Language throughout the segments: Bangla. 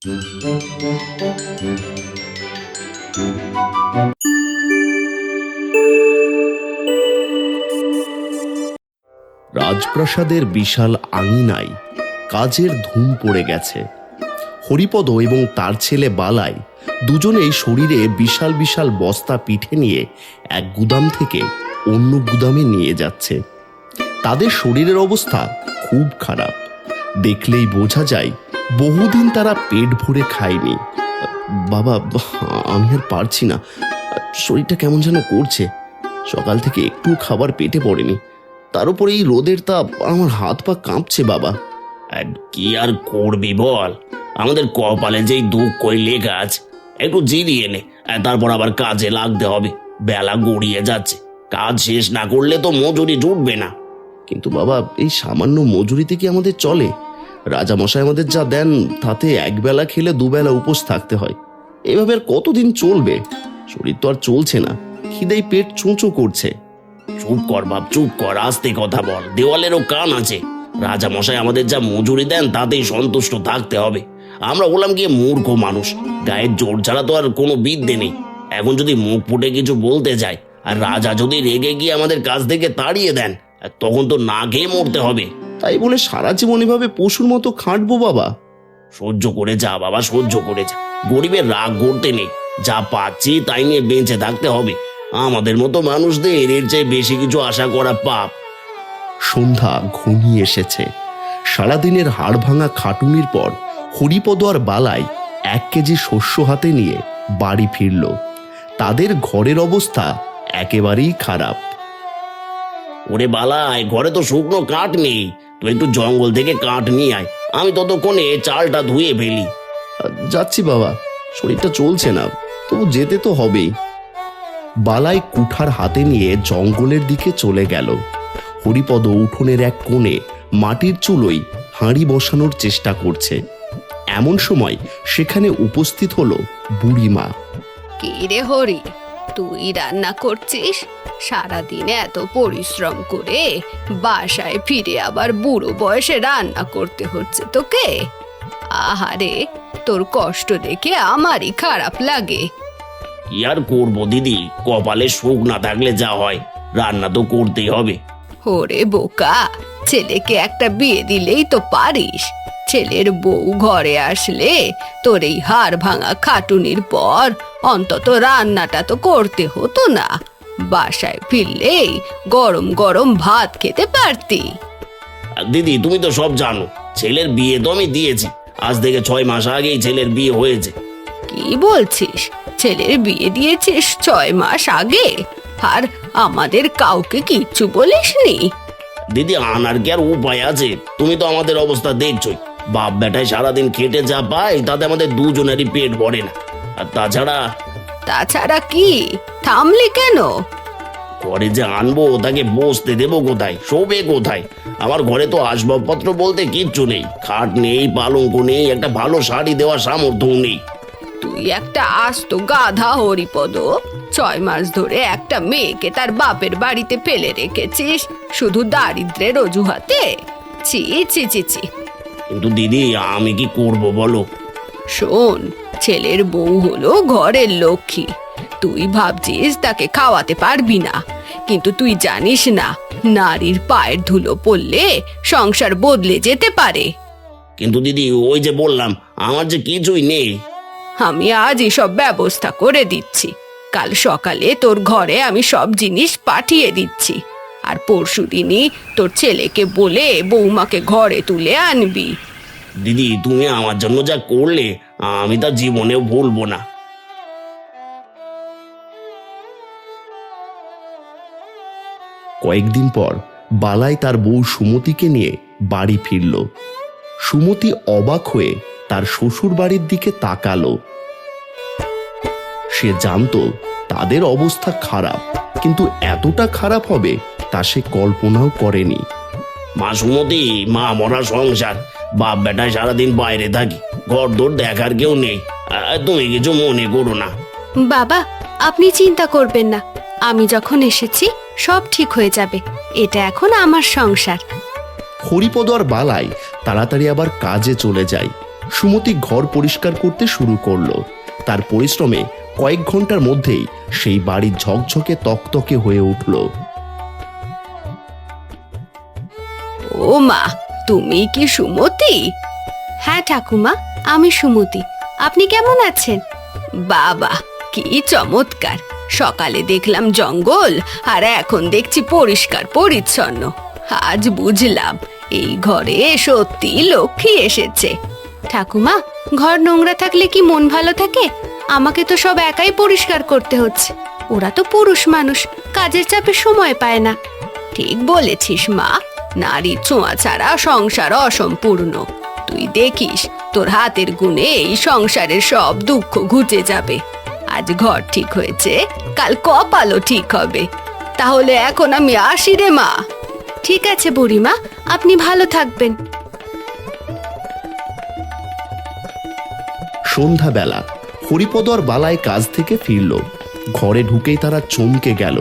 রাজপ্রাসাদের বিশাল আঙিনায় কাজের ধুম পড়ে গেছে। হরিপদ এবং তার ছেলে বালাই দুজনেই শরীরে বিশাল বিশাল বস্তা পিঠে নিয়ে এক গুদাম থেকে অন্য গুদামে নিয়ে যাচ্ছে। তাদের শরীরের অবস্থা খুব খারাপ, দেখলেই বোঝা যায় বহুদিন তারা পেট ভরে খায়নি। বাবা, আমি আর পারছি না, শরীরটা কেমন যেন করছে। সকাল থেকে একটু খাবার পেটে পড়েনি, তার উপরে এই রোদের তাপ, আমার হাত পা কাঁপছে বাবা। কি আর করবি বল, আমাদের কপালে যেই দুঃখই লেখা আছে। একটু জিরিয়ে নে, তারপর আবার কাজে লাগতে হবে। বেলা গড়িয়ে যাচ্ছে, কাজ শেষ না করলে তো মজুরি জুটবে না। কিন্তু বাবা, এই সামান্য মজুরিতে কি আমাদের চলে? রাজামশাই আমাদের যা দেন তাতে একবেলা খেলে দুবেলা উপোস থাকতে হয়। এভাবে আর কতদিন চলবে? শরীর তো আর চলছে না, খিদেই পেট চুঁচু করছে। চুপ কর বাপ, চুপ কর, আস্তে কথা বল, দেওয়ালেরও কান আছে। রাজামশাই আমাদের যা মজুরি দেন তাতেই সন্তুষ্ট থাকতে হবে। আমরা হলাম গিয়ে মূর্খ মানুষ, গায়ের জোর ছাড়া তো আর কোনো বিদ্যে নেই। এখন যদি মুখ ফুটে কিছু বলতে যায় আর রাজা যদি রেগে গিয়ে আমাদের কাছ থেকে তাড়িয়ে দেন, তখন তো না খেয়ে মরতে হবে। তাই বলে সারা জীবন এভাবে পশুর মতো খাটবো বাবা? সহ্য করে যা বাবা, সহ্য করে যা। গরিবের রাগ করতে নেই, যা পাচ্ছি তাই নিয়ে বেঁচে থাকতে হবে। আমাদের মতো মানুষদের এর চেয়ে বেশি কিছু আশা করা পাপ। সন্ধ্যা ঘনিয়ে এসেছে। সারাদিনের হাড় ভাঙা খাটুনির পর হরিপদ আর বালাই 1 কেজি শস্য হাতে নিয়ে বাড়ি ফিরল। তাদের ঘরের অবস্থা একেবারেই খারাপ। ওরে বালাই, ঘরে তো শুকনো কাঠ নেই, তুই একটু জঙ্গল থেকে কাঠ নিয়ে আয়, আমি ততক্ষণে চালটা ধুয়ে ফেলি। যাচ্ছি বাবা, শরীরটা চলছে না, তবু যেতে তো হবেই। বালাই কুঠার হাতে নিয়ে জঙ্গলের দিকে চলে গেল। হরিপদ উঠোনের এক কোণে মাটির চুলোয় হাঁড়ি বসানোর চেষ্টা করছে। এমন সময় সেখানে উপস্থিত হলো বুড়িমা। কি রে হরি, তুই রান্না করছিস? সারাদিনে এত পরিশ্রম করে বাসায় ফিরে আবার বুড়ো বয়সে রান্না করতে হচ্ছে তোকে? আহারে, তোর কষ্ট দেখে আমারই খারাপ লাগে। কি আর করবো দিদি, কপালে সুখ না থাকলে যা হয়, রান্না তো করতেই হবে। ওরে বোকা, ছেলেকে একটা বিয়ে দিলেই তো পারিস। ছেলের বউ ঘরে আসলে তোর এই হাড় ভাঙা খাটুনির পর অন্তত রান্নাটা তো করতে হতো না। বাসায় ফিরলেই গরম গরম ভাত খেতে পারতি। আর দিদি, তুমি তো সব জানো, ছেলের বিয়ে তো আমি দিয়েছি। আজ থেকে 6 মাস আগেই ছেলের বিয়ে হয়েছে। কি বলছিস? ছেলের বিয়ে দিয়েছিস 6 মাস আগে, আর আমাদের কাউকে কিচ্ছু বলিসনি? দিদি, আনার কি আর উপায় আছে? তুমি তো আমাদের অবস্থা দেখছোই। বাপ বেটায় সারাদিন খেটে যা পায় তাতে আমাদের দুজনেরই পেট ভরে না। আর তাছাড়া কি? থামলি কেন? ঘরে যে আনবো তাকে বসতে দেবো কোথায়, শোবে কোথায়? আমার ঘরে তো আসবাবপত্র বলতে কিচ্ছু নেই। খাট নেই, পালঙ্ক নেই, একটা ভালো শাড়ি দেওয়ার সামর্থ্য নেই। তুই একটা আস্ত গাধা হরিপদ। 6 মাস ধরে একটা মেয়েকে তার বাপের বাড়িতে ফেলে রেখেছিস শুধু দারিদ্র্যের অজুহাতে। ছি ছি ছি ছি। কিন্তু দিদি, আমি কি করব বলো? শোন, ছেলের বউ হলো ঘরের লক্ষ্মী। তুই ভাবছিস তাকে খাওয়াতে পারবি না, কিন্তু তুই জানিস না নারীর পায়ের ধুলো পড়লে সংসার বদলে যেতে পারে। কিন্তু দিদি, ওই যে বললাম, আমার যে কিছুই নেই। আমি আজই সব ব্যবস্থা করে দিচ্ছি। কাল সকালে তোর ঘরে আমি সব জিনিস পাঠিয়ে দিচ্ছি, আর পরশুদিনই তোর ছেলেকে বলে বৌমাকে ঘরে তুলে আনবি। দিদি, তুমি আমার জন্য যা করলে আমি তা জীবনেও ভুলবো না। কয়েকদিন পর বালাই তার বউ সুমতিকে নিয়ে বাড়ি ফিরল। সুমতি অবাক হয়ে তার শ্বশুর বাড়ির দিকে তাকালো। সে জানতো তাদের অবস্থা খারাপ, কিন্তু এতটা খারাপ হবে তা সে কল্পনাও করেনি। মা সুমতি, মা মরা সংসার, বাপ বেটায় সারাদিন বাইরে থাকি, ঘর দোর দেখার কেউ নেই। তুমি কিছু মনে করো না। বাবা, আপনি চিন্তা করবেন না, আমি যখন এসেছি সব ঠিক হয়ে যাবে। এটা এখন আমার সংসার। হরিপদ আর বালাই তাড়াতাড়ি আবার কাজে চলে যায়। সুমতি ঘর পরিষ্কার করতে শুরু করলো। তার পরিশ্রমে কয়েক ঘন্টার মধ্যেই সেই বাড়ি ঝকঝকে তকতকে হয়ে উঠল। ও মা, তুমি কি সুমতি? হ্যাঁ ঠাকুমা, আমি সুমতি। আপনি কেমন আছেন? বাবা, কি চমৎকার! সকালে দেখলাম জঙ্গল, আর এখন দেখছি পরিষ্কার পরিচ্ছন্ন। আজ বুঝলাম এই ঘরে সত্যি লক্ষ্মী এসেছে। ঠাকুমা, ঘর নোংরা থাকলে কি মন ভালো থাকে? আমাকে তো সব একাই পরিষ্কার করতে হচ্ছে। ওরা তো পুরুষ মানুষ, কাজের চাপে সময় পায় না। ঠিক বলেছিস মা, নারী ছোঁয়া ছাড়া সংসার অসম্পূর্ণ। তুই দেখিস, তোর হাতের গুণে এই সংসারের সব দুঃখ ঘুচে যাবে। আজ ঘর ঠিক হয়েছে, কাল কপালও ঠিক হবে। তাহলে এখন আমি আসি রে মা। ঠিক আছে বুড়িমা, আপনি ভালো থাকবেন। সন্ধ্যাবেলা হরিপদ আর বালাই কাজ থেকে ফিরল। ঘরে ঢুকেই তারা চমকে গেল।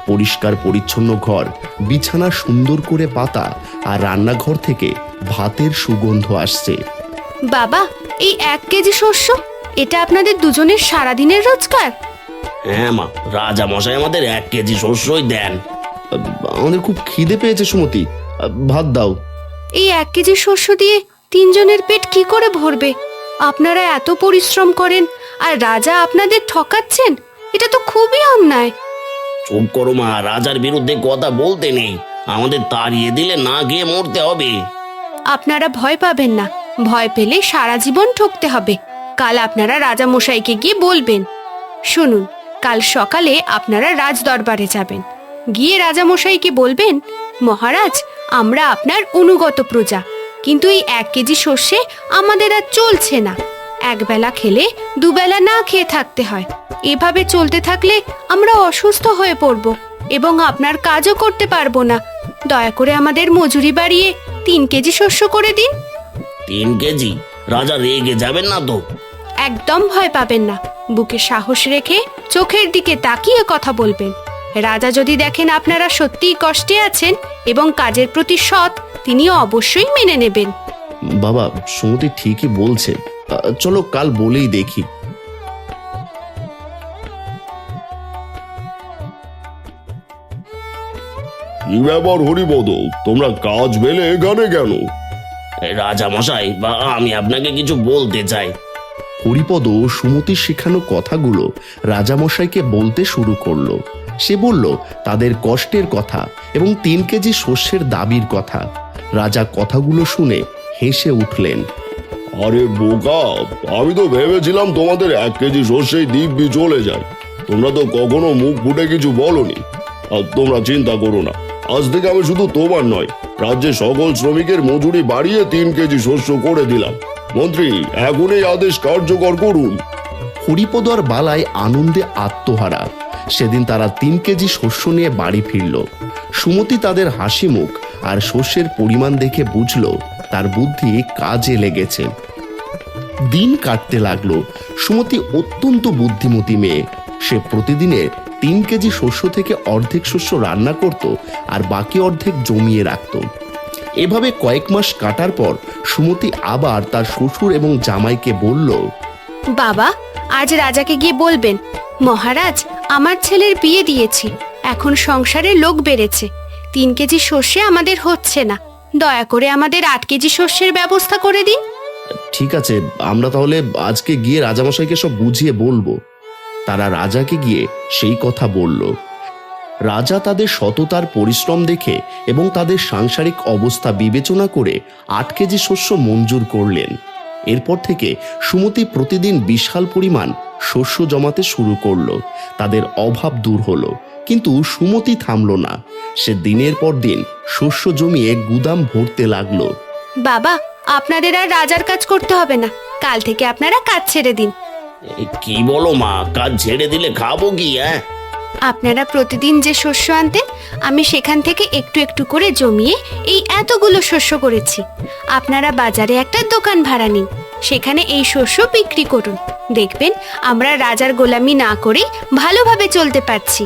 পরিষ্কার পরিচ্ছন্ন ঘর, বিছানা সুন্দর করে পাতা, আর রান্নাঘর থেকে ভাতের সুগন্ধ আসছে। বাবা, এই 1 কেজি শস্য, এটা আপনাদের দুজনের সারাদিনের রোজগার? হ্যাঁ মা, রাজা মশাই আমাদের 1 কেজি শস্যই দেন। আমাদের খুব খিদে পেয়েছে সুমতি, ভাত দাও। এই 1 কেজি শস্য দিয়ে 3 জনের পেট কি করে ভরবে? আপনারা এত পরিশ্রম করেন আর রাজা আপনাদের ঠকাচ্ছেন, এটা তো খুবই অন্যায়। চুপ করো মা, রাজার বিরুদ্ধে কথা বলতে নেই। আমাদের তাড়িয়ে দিলে না গিয়ে মরতে হবে। আপনারা ভয় পাবেন না, ভয় পেলে সারা জীবন ঠকতে হবে। কাল আপনারা রাজা মশাইকে গিয়ে বলবেন। শুনুন, কাল সকালে আপনারা রাজ দরবারে যাবেন। গিয়ে রাজা মশাইকে বলবেন, মহারাজ, আমরা আপনার অনুগত প্রজা, কিন্তু এই 1 কেজি শস্যে আমাদের আর চলছে না। একবেলা খেলে দুবেলা না খেয়ে থাকতে হয়। এভাবে চলতে থাকলে আমরা অসুস্থ হয়ে পড়ব এবং আপনার কাজও করতে পারবো না। দয়া করে আমাদের মজুরি বাড়িয়ে 3 কেজি শস্য করে দিন। 3 কেজি? রাজা রেগে যাবেন না তো? একদম ভয় পাবেন না, বুকে সাহস রেখে চোখের দিকে তাকিয়ে কথা বলবেন। রাজা যদি দেখেন আপনারা সত্যিই কষ্টে আছেন এবং কাজের প্রতি সৎ, তিনি অবশ্যই মেনে নেবেন। বাবা, সুমতি ঠিকই বলছে, চলো কাল বলেই দেখি। কি ব্যাপার হরিপদ, তোমরা কাজ মেলে এখানে কেন? রাজা মশাই, বা আমি আপনাকে কিছু বলতে চাই। হরিপদ সুমতির শেখানো কথাগুলো রাজামশাইকে বলতে শুরু করলো। সে বলল তাদের কষ্টের কথা এবং 3 কেজি শস্যের দাবির কথা। রাজা কথাগুলো শুনে হেসে উঠলেন। আরে বোকা, আমি তো ভেবেছিলাম তোমাদের 1 কেজি শস্যেই দিব্যি চলে যায়। তোমরা তো কখনো মুখ ফুটে কিছু বলনি। আর তোমরা চিন্তা করো না, আজ থেকে আমি শুধু তোমার নয়, রাজ্যের সকল শ্রমিকের মজুরি বাড়িয়ে 3 কেজি শস্য করে দিলাম। মন্ত্রী, এখনই আদেশ কার্যকর করুন। হরিপদ আর বালাই আনন্দে আত্মহারা। সেদিন তারা 3 কেজি শস্য নিয়ে বাড়ি ফিরল। সুমতি তাদের হাসি মুখ আর শস্যের পরিমাণ দেখে বুঝল তার বুদ্ধি কাজে লেগেছে। দিন কাটতে লাগলো। সুমতি অত্যন্ত বুদ্ধিমতী মেয়ে। সে প্রতিদিনের 3 কেজি শস্য থেকে অর্ধেক শস্য রান্না করত আর বাকি অর্ধেক জমিয়ে রাখত। এভাবে কয়েক মাস কাটার পর সুমতি আবার তার শ্বশুর এবং জামাইকে বলল, বাবা, আজ রাজাকে গিয়ে বলবেন, মহারাজ, আমার ছেলের বিয়ে দিয়েছি, এখন সংসারে লোক বেড়েছে, 3 কেজি শস্যে আমাদের হচ্ছে না, দয়া করে আমাদের 8 কেজি শস্যের ব্যবস্থা করে দিন। ঠিক আছে, আমরা তাহলে আজকে গিয়ে রাজামশাইকে সব বুঝিয়ে বলবো। তারা রাজাকে গিয়ে সেই কথা বলল। রাজা তাদের সততার পরিশ্রম দেখে এবং তাদের সাংসারিক অবস্থা বিবেচনা করে 8 কেজি শস্য মঞ্জুর করলেন। এরপর থেকে সুমতি প্রতিদিন বিশাল পরিমাণ শস্য জমাতে শুরু করলো। তাদের অভাব দূর হলো, কিন্তু সুমতি থামল না। সে দিনের পর দিন শস্য জমিয়ে গুদাম ভরতে লাগলো। বাবা, আপনাদের আর রাজার কাজ করতে হবে না, কাল থেকে আপনারা কাজ ছেড়ে দিন। কি বলো মা, কাজ ছেড়ে দিলে খাবো কি? আপনারা প্রতিদিন যে শস্য আনতেন, আমি সেখান থেকে একটু একটু করে জমিয়ে এই এতগুলো শস্য করেছি। আপনারা বাজারে একটা দোকান ভাড়া নিন, সেখানে এই শস্য বিক্রি করুন। দেখবেন আমরা রাজার গোলামি না করে ভালোভাবে চলতে পারছি।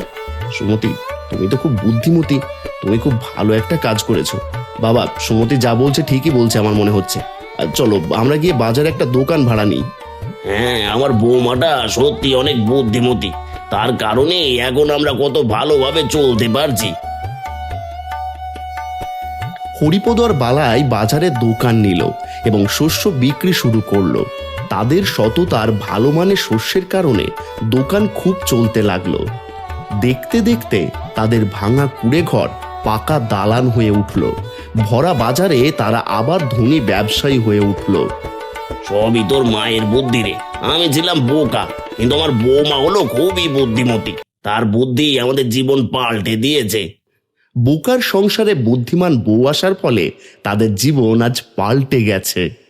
সুমতি, তুমি তো খুব বুদ্ধিমতী, তুমি খুব ভালো একটা কাজ করেছো। বাবা, সুমতি যা বলছে ঠিকই বলছে আমার মনে হচ্ছে। চলো আমরা গিয়ে বাজারে একটা দোকান ভাড়া নিই। হ্যাঁ, আমার বৌমাটা সত্যি অনেক বুদ্ধিমতী, তার কারণে এখন আমরা কত ভালোভাবে চলতে পারছি। হরিপদ আর বালাই বাজারে দোকান নিল এবং শস্য বিক্রি শুরু করলো। তাদের সততার ভালো মানের শস্যের কারণে দোকান খুব চলতে লাগলো। দেখতে দেখতে তাদের ভাঙা কুড়ে ঘর পাকা দালান হয়ে উঠল। ভরা বাজারে তারা আবার ধনী ব্যবসায়ী হয়ে উঠল। সবই তোর মায়ের বুদ্ধি রে। আমি ছিলাম বোকা, কিন্তু আমার বৌমা হলো খুবই বুদ্ধিমতী। তার বুদ্ধি আমাদের জীবন পাল্টে দিয়েছে। বোকার সংসারে বুদ্ধিমান বউ আসার ফলে তাদের জীবন আজ পাল্টে গেছে।